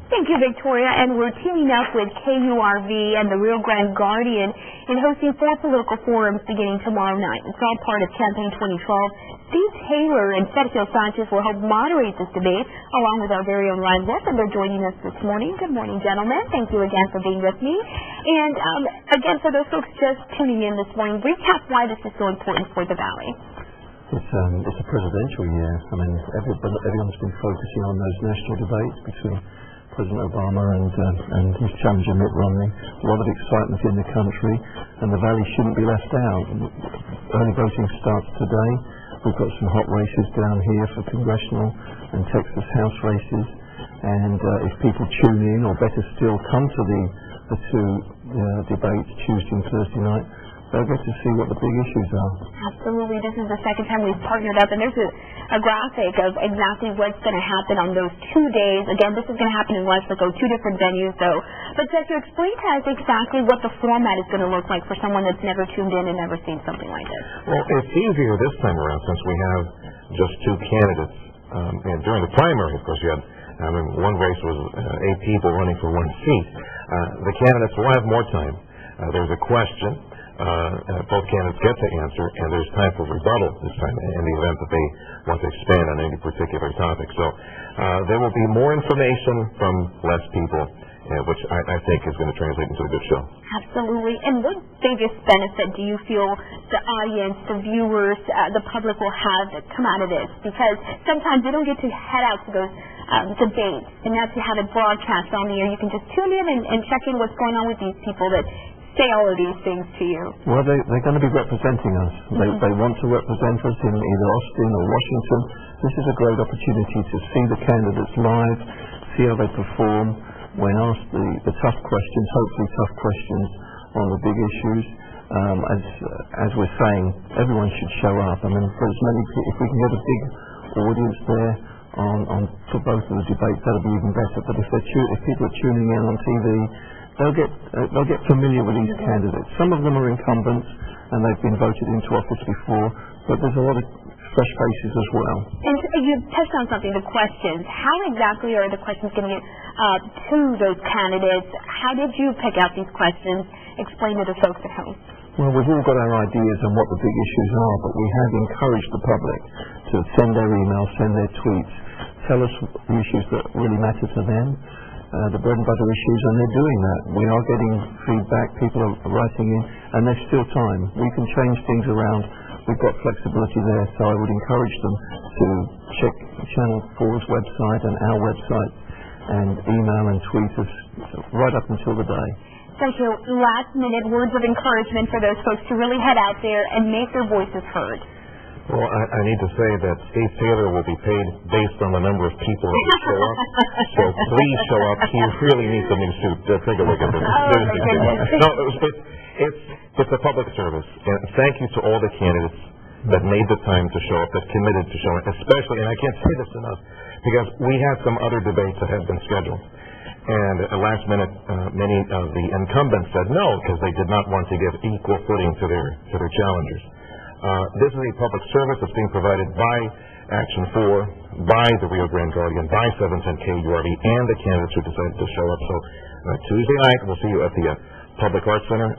Thank you, Victoria. And we're teaming up with KURV and the Rio Grande Guardian in hosting 4 political forums beginning tomorrow night. It's all part of Campaign 2012. Taylor and Sergio Sanchez will help moderate this debate, along with our very own Ryan Wolf, and they're joining us this morning. Good morning, gentlemen. Thank you again for being with me. And again, for those folks just tuning in this morning, recap why this is so important for the Valley. It's a presidential year. I mean, everyone's been focusing on those national debates between President Obama and his challenger Mitt Romney. A lot of excitement in the country, and the Valley shouldn't be left out. Early voting starts today. We've got some hot races down here for congressional and Texas House races, and if people tune in, or better still, come to the two debates Tuesday and Thursday night, they'll get to see what the big issues are. Absolutely. This is the second time we've partnered up, and there's a graphic of exactly what's going to happen on those 2 days. Again, this is going to happen in Westbrook, 2 different venues, though. But Sergio, explain to us exactly what the format is going to look like for someone that's never tuned in and never seen something like this. Well, it's easier this time around since we have just 2 candidates. And during the primary, of course, you had one race was 8 people running for 1 seat. The candidates will have more time. There's a question. Both candidates get to answer, and there's time for rebuttal this time in the event that they want to expand on any particular topic. So there will be more information from less people, which I think is going to translate into a good show. Absolutely. And what biggest benefit do you feel the audience, the viewers, the public will have that come out of this? Because sometimes they don't get to head out to those debates, and now to have it broadcast on the air, you can just tune in and check in what's going on with these people that say all of these things to you. Well, they're going to be representing us. They want to represent us in either Austin or Washington. This is a great opportunity to see the candidates live, see how they perform when asked the tough questions, hopefully tough questions on the big issues. As we're saying, everyone should show up. I mean, for as many, if we can get a big audience there for both of the debates, that'll be even better. But if people are tuning in on TV, they'll get familiar with these candidates. Some of them are incumbents and they've been voted into office before, but there's a lot of fresh faces as well. And you touched on something, the questions. How exactly are the questions going to get to those candidates? How did you pick out these questions? Explain to the folks at home. Well, we've all got our ideas on what the big issues are, but we have encouraged the public to send their emails, send their tweets, tell us the issues that really matter to them. The bread and butter issues, and they're doing that. We are getting feedback, people are writing in, and there's still time. We can change things around. We've got flexibility there, so I would encourage them to check Channel 4's website and our website and email and tweet us right up until the day. Sergio, last minute words of encouragement for those folks to really head out there and make their voices heard. Well, I need to say that Steve Taylor will be paid based on the number of people that show up. So please show up. He really needs a new suit. Take a look at this. No, it's a public service. And thank you to all the candidates that made the time to show up, that committed to showing, especially, and I can't say this enough, because we had some other debates that had been scheduled. And at last minute, many of the incumbents said no, because they did not want to give equal footing to their challengers. This is a public service that's being provided by Action 4, by the Rio Grande Guardian, by 710 KURV, and the candidates who decided to show up. So Tuesday night, we'll see you at the Public Arts Center,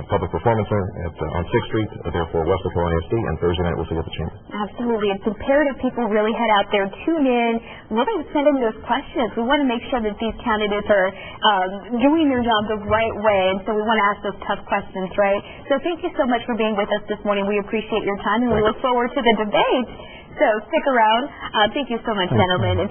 Public Performance Center on 6th Street, therefore Westbrook ISD, and Thursday night we'll see you at the Chamber. Absolutely. It's imperative people really head out there, tune in, really send in those questions. We want to make sure that these candidates are doing their job the right way, and so we want to ask those tough questions, right? So thank you so much for being with us this morning. We appreciate your time, and we look forward to the debate. So stick around. Thank you so much, gentlemen.